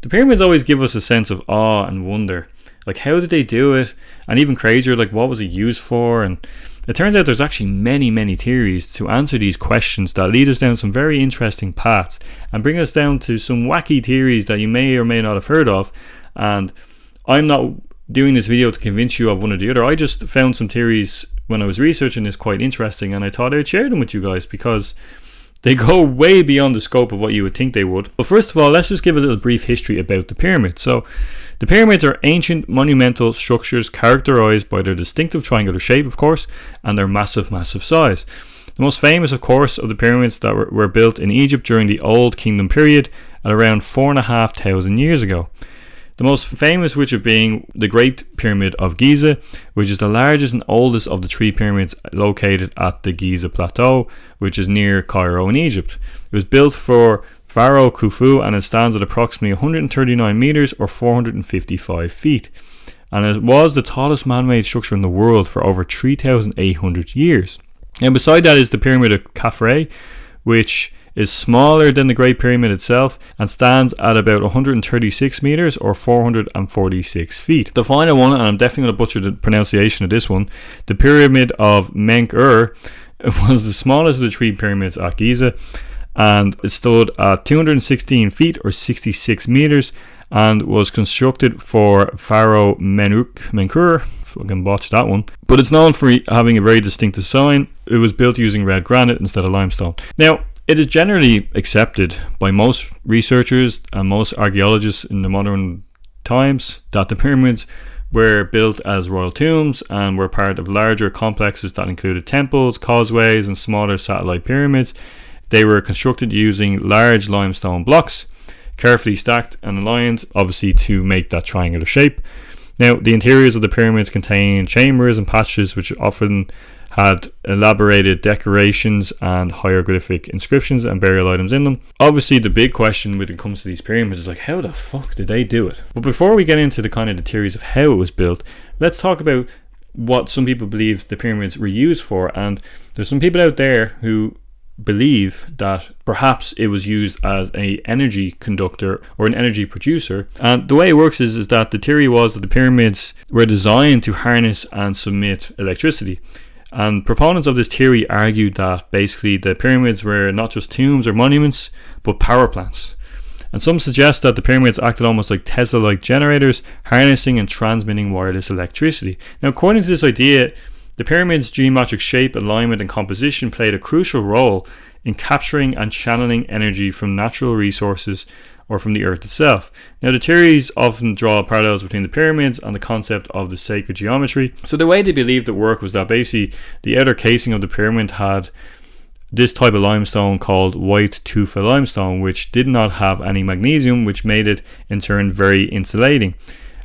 The pyramids always give us a sense of awe and wonder. Like, how did they do it? And even crazier, like, what was it used for? And it turns out there's actually many theories to answer these questions that lead us down some very interesting paths and bring us down to some wacky theories that you may or may not have heard of. And I'm not doing this video to convince you of one or the other. I just found some theories when I was researching this quite interesting, and I thought I'd share them with you guys because they go way beyond the scope of what you would think they would. But first of all, let's just give a little brief history about the pyramids. So, the pyramids are ancient monumental structures characterized by their distinctive triangular shape, of course, and their massive size. The most famous, of course, of the pyramids that were built in Egypt during the Old Kingdom period at around 4,500 years ago. The most famous which of being the Great Pyramid of Giza, which is the largest and oldest of the three pyramids located at the Giza Plateau, which is near Cairo in Egypt. It was built for Pharaoh Khufu and it stands at approximately 139 meters or 455 feet. And it was the tallest man-made structure in the world for over 3,800 years. And beside that is the Pyramid of Khafre, which is smaller than the Great Pyramid itself and stands at about 136 meters or 446 feet. The final one, and I'm definitely going to butcher the pronunciation of this one, the Pyramid of Menkaure was the smallest of the three pyramids at Giza, and it stood at 216 feet or 66 meters and was constructed for Pharaoh Menkaure. Fucking botched that one. But it's known for having a very distinct design. It was built using red granite instead of limestone. Now, it is generally accepted by most researchers and most archaeologists in the modern times that the pyramids were built as royal tombs and were part of larger complexes that included temples, causeways, and smaller satellite pyramids. They were constructed using large limestone blocks, carefully stacked and aligned, obviously to make that triangular shape. Now, the interiors of the pyramids contain chambers and passages which often had elaborated decorations and hieroglyphic inscriptions and burial items in them. Obviously, the big question when it comes to these pyramids is like, how the fuck did they do it? But before we get into the kind of the theories of how it was built, let's talk about what some people believe the pyramids were used for. And there's some people out there who believe that perhaps it was used as an energy conductor or an energy producer. And the way it works is that the theory was that the pyramids were designed to harness and submit electricity. And proponents of this theory argued that basically the pyramids were not just tombs or monuments, but power plants. And some suggest that the pyramids acted almost like Tesla-like generators, harnessing and transmitting wireless electricity. Now, according to this idea, the pyramid's geometric shape, alignment, and composition played a crucial role in capturing and channeling energy from natural resources or from the earth itself. Now, the theories often draw parallels between the pyramids and the concept of the sacred geometry. So the way they believed it worked was that basically the outer casing of the pyramid had this type of limestone called white tufa limestone, which did not have any magnesium, which made it in turn very insulating.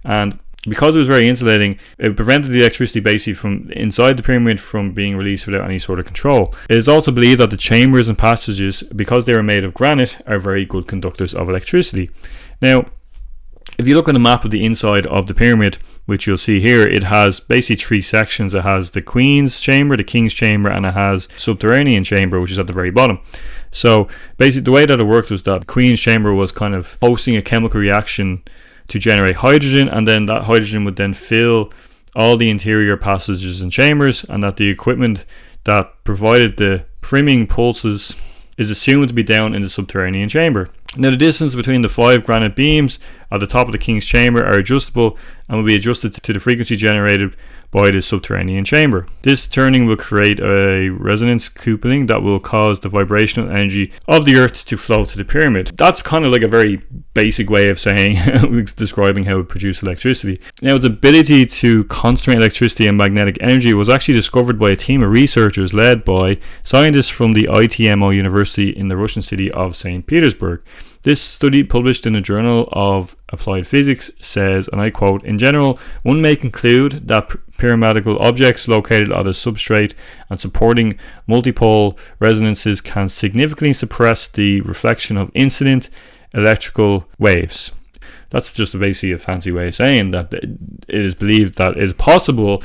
And because it was very insulating, it prevented the electricity basically from inside the pyramid from being released without any sort of control. It is also believed that the chambers and passages, because they were made of granite, are very good conductors of electricity. Now, if you look at a map of the inside of the pyramid, which you'll see here, it has basically three sections. It has the Queen's Chamber, the King's Chamber, and it has subterranean chamber, which is at the very bottom. So basically the way that it worked was that the Queen's Chamber was kind of hosting a chemical reaction to generate hydrogen, and then that hydrogen would then fill all the interior passages and chambers, and that the equipment that provided the priming pulses is assumed to be down in the subterranean chamber. Now, the distance between the 5 granite beams at the top of the King's Chamber are adjustable and will be adjusted to the frequency generated by the subterranean chamber. This turning will create a resonance coupling that will cause the vibrational energy of the earth to flow to the pyramid. That's kind of like a very basic way of saying, describing how it produced electricity. Now, its ability to concentrate electricity and magnetic energy was actually discovered by a team of researchers led by scientists from the ITMO University in the Russian city of St. Petersburg. This study, published in the Journal of Applied Physics, says, and I quote, "In general, one may conclude that pyramidal objects located on a substrate and supporting multipole resonances can significantly suppress the reflection of incident electrical waves." That's just basically a fancy way of saying that it is believed that it is possible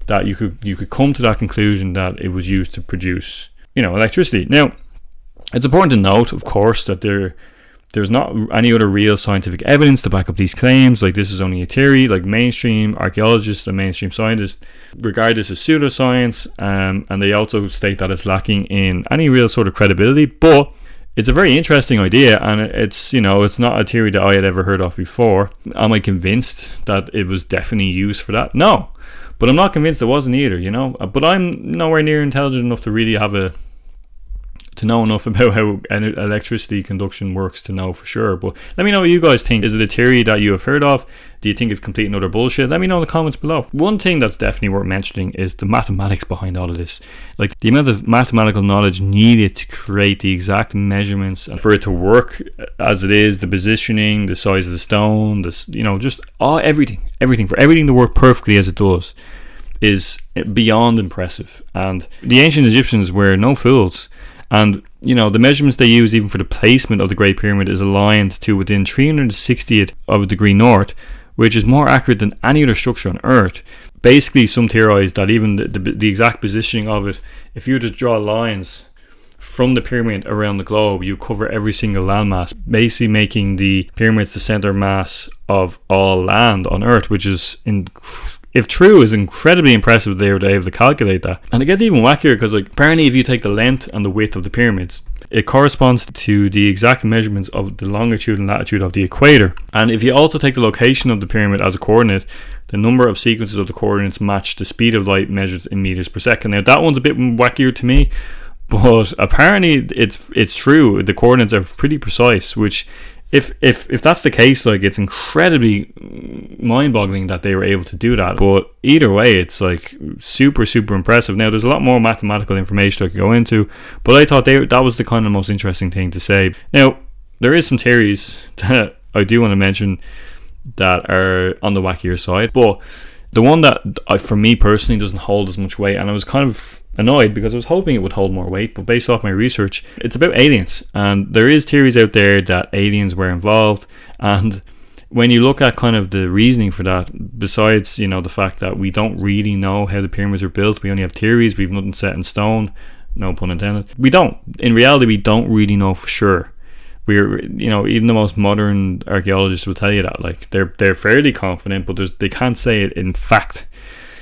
that you could come to that conclusion that it was used to produce, electricity. Now, it's important to note, of course, that there's not any other real scientific evidence to back up these claims. Like, this is only a theory. Like, mainstream archaeologists and mainstream scientists regard this as pseudoscience, and they also state that it's lacking in any real sort of credibility. But it's a very interesting idea, and it's not a theory that I had ever heard of before. Am I convinced that it was definitely used for that? No, but I'm not convinced it wasn't either. But I'm nowhere near intelligent enough to really to know enough about how electricity conduction works to know for sure. But let me know what you guys think. Is it a theory that you have heard of? Do you think it's complete and utter bullshit? Let me know in the comments below. One thing that's definitely worth mentioning is the mathematics behind all of this. Like, the amount of mathematical knowledge needed to create the exact measurements and for it to work as it is, the positioning, the size of the stone, everything for everything to work perfectly as it does is beyond impressive. And the ancient Egyptians were no fools. And, the measurements they use even for the placement of the Great Pyramid is aligned to within 360th of a degree north, which is more accurate than any other structure on Earth. Basically, some theorize that even the exact positioning of it, if you were to draw lines from the pyramid around the globe, you cover every single landmass, basically making the pyramids the center mass of all land on Earth, which is, if true, is incredibly impressive that they were able to calculate that. And it gets even wackier because, apparently if you take the length and the width of the pyramids, it corresponds to the exact measurements of the longitude and latitude of the equator. And if you also take the location of the pyramid as a coordinate, the number of sequences of the coordinates match the speed of light measured in meters per second. Now, that one's a bit wackier to me, but apparently it's true. The coordinates are pretty precise, which if that's the case, it's incredibly mind-boggling that they were able to do that. But either way, it's super, super impressive. Now, there's a lot more mathematical information I could go into, but I thought that was the kind of most interesting thing to say. Now, there is some theories that I do want to mention that are on the wackier side, but the one that for me personally doesn't hold as much weight, and I was kind of annoyed because I was hoping it would hold more weight, but based off my research, it's about aliens. And there is theories out there that aliens were involved, and when you look at kind of the reasoning for that, besides the fact that we don't really know how the pyramids were built, we only have theories, we've nothing set in stone, no pun intended. In reality, we don't really know for sure. We're even the most modern archaeologists will tell you that they're fairly confident, but they can't say it in fact.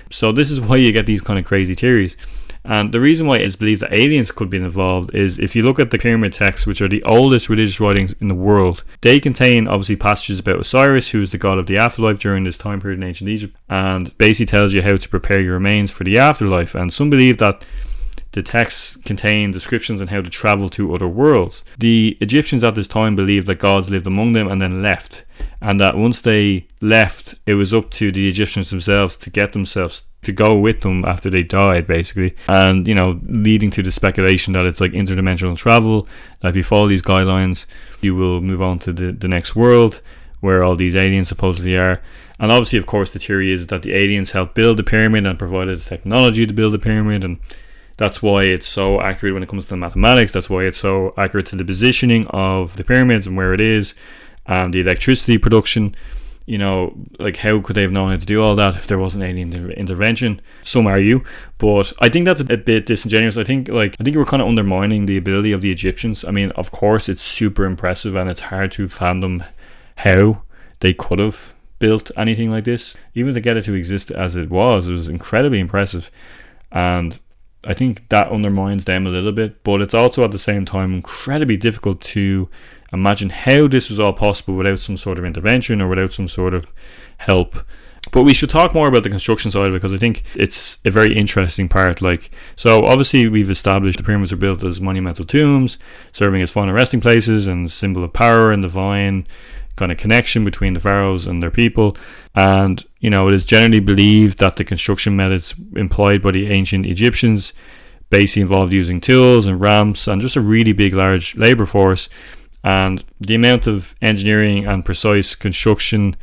So this is why you get these kind of crazy theories. And the reason why it's believed that aliens could be involved is if you look at the pyramid texts, which are the oldest religious writings in the world, they contain obviously passages about Osiris, who is the god of the afterlife during this time period in ancient Egypt, and basically tells you how to prepare your remains for the afterlife. And some believe that the texts contain descriptions on how to travel to other worlds. The Egyptians at this time believed that gods lived among them and then left, and that once they left, it was up to the Egyptians themselves to get themselves to go with them after they died, basically. And leading to the speculation that it's interdimensional travel, that if you follow these guidelines, you will move on to the next world where all these aliens supposedly are. And obviously, of course, the theory is that the aliens helped build the pyramid and provided the technology to build the pyramid, and that's why it's so accurate when it comes to the mathematics. That's why it's so accurate to the positioning of the pyramids and where it is, and the electricity production. How could they have known how to do all that if there wasn't alien intervention? Some argue, but I think that's a bit disingenuous. I think we're kind of undermining the ability of the Egyptians. I mean, of course, it's super impressive, and it's hard to fathom how they could have built anything like this. Even to get it to exist as it was incredibly impressive, and I think that undermines them a little bit. But it's also at the same time incredibly difficult to imagine how this was all possible without some sort of intervention or without some sort of help. But we should talk more about the construction side, because I think it's a very interesting part. So obviously we've established the pyramids were built as monumental tombs, serving as final resting places and symbol of power and divine kind of connection between the pharaohs and their people. And it is generally believed that the construction methods employed by the ancient Egyptians basically involved using tools and ramps and just a really big, large labor force. And the amount of engineering and precise construction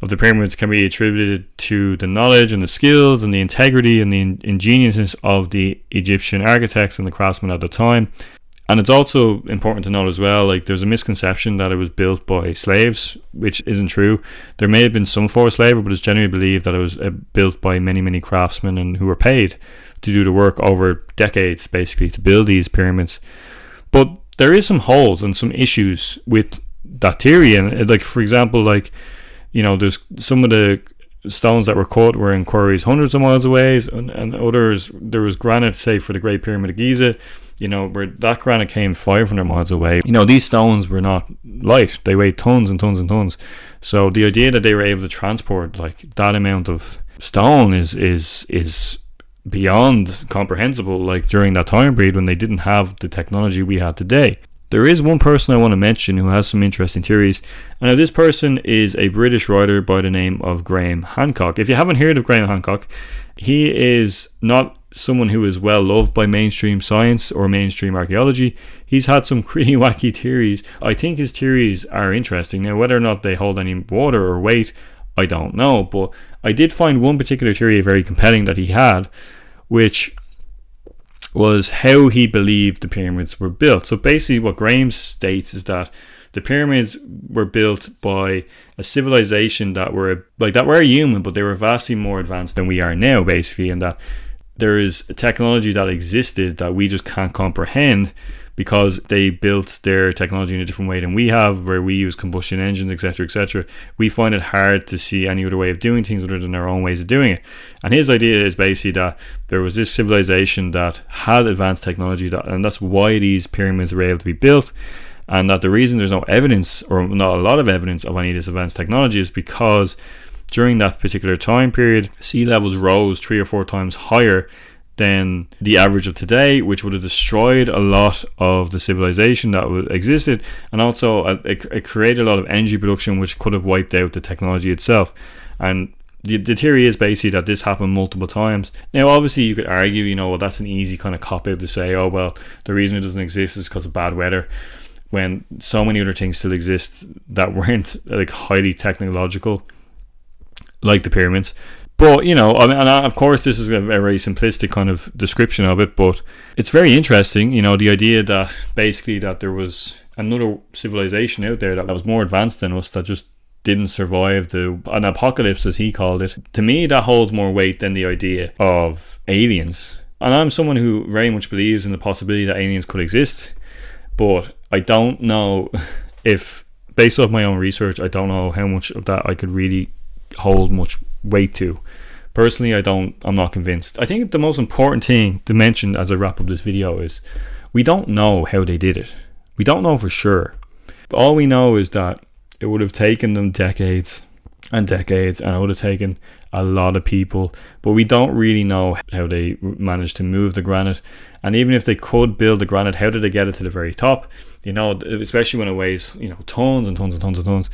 of the pyramids can be attributed to the knowledge and the skills and the integrity and the ingeniousness of the Egyptian architects and the craftsmen at the time. And it's also important to note as well, there's a misconception that it was built by slaves, which isn't true. There may have been some forced labor, but it's generally believed that it was built by many, many craftsmen and who were paid to do the work over decades, basically, to build these pyramids. But there is some holes and some issues with that theory. And like, for example, like, there's some of the stones that were cut were in quarries hundreds of miles away, and others, there was granite, say for the Great Pyramid of Giza, where that granite came 500 miles away. These stones were not light, they weighed tons and tons and tons. So the idea that they were able to transport like that amount of stone is beyond comprehensible, like during that time period when they didn't have the technology we have today. There is one person I want to mention who has some interesting theories, and now this person is a British writer by the name of Graham Hancock. If you haven't heard of Graham Hancock, he is not someone who is well loved by mainstream science or mainstream archaeology. He's had some pretty wacky theories. I think his theories are interesting. Now, whether or not they hold any water or weight, I don't know, but I did find one particular theory very compelling that he had, which was how he believed the pyramids were built. So basically what Graham states is that the pyramids were built by a civilization that were human, but they were vastly more advanced than we are now, basically, and that there is a technology that existed that we just can't comprehend because they built their technology in a different way than we have, where we use combustion engines, etc., etc. We find it hard to see any other way of doing things other than our own ways of doing it. And his idea is basically that there was this civilization that had advanced technology, and that's why these pyramids were able to be built. And that the reason there's no evidence, or not a lot of evidence, of any of this advanced technology is because during that particular time period, sea levels rose 3 or 4 times higher than the average of today, which would have destroyed a lot of the civilization that existed, and also it created a lot of energy production which could have wiped out the technology itself. And the theory is basically that this happened multiple times. Now obviously you could argue, well, that's an easy kind of cop out to say, oh well, the reason it doesn't exist is because of bad weather, when so many other things still exist that weren't like highly technological, like the pyramids. But, and of course this is a very simplistic kind of description of it, but it's very interesting, the idea that basically that there was another civilization out there that was more advanced than us that just didn't survive an apocalypse, as he called it. To me, that holds more weight than the idea of aliens. And I'm someone who very much believes in the possibility that aliens could exist, but I don't know if, based off my own research, I don't know how much of that I could really hold much weight to. Personally, I'm not convinced. I think the most important thing to mention as I wrap up this video is we don't know how they did it. We don't know for sure. But all we know is that it would have taken them decades and decades, and it would have taken a lot of people, but we don't really know how they managed to move the granite. And even if they could build the granite, how did they get it to the very top? Especially when it weighs tons and tons and tons and tons.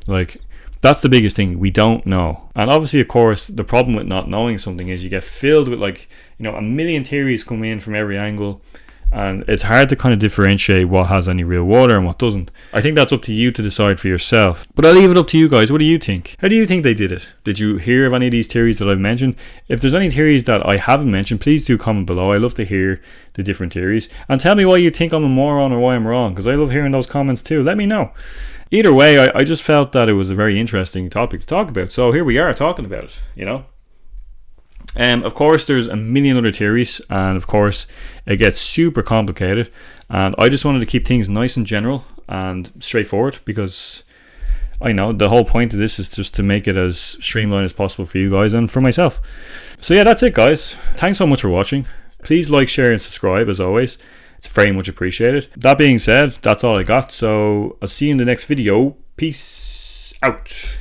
Like, that's the biggest thing. We don't know. And obviously, of course, the problem with not knowing something is you get filled with a million theories come in from every angle, and it's hard to kind of differentiate what has any real water and what doesn't. I think that's up to you to decide for yourself, but I'll leave it up to you guys. What do you think? How do you think they did it? Did you hear of any of these theories that I've mentioned? If there's any theories that I haven't mentioned, please do comment below. I love to hear the different theories, and tell me why you think I'm a moron or why I'm wrong, because I love hearing those comments too. Let me know. Either way, I just felt that it was a very interesting topic to talk about, so here we are talking about it, Of course, there's a million other theories, and of course, it gets super complicated. And I just wanted to keep things nice and general and straightforward, because I know the whole point of this is just to make it as streamlined as possible for you guys and for myself. So yeah, that's it, guys. Thanks so much for watching. Please like, share, and subscribe as always. It's very much appreciated. That being said, that's all I got. So I'll see you in the next video. Peace out.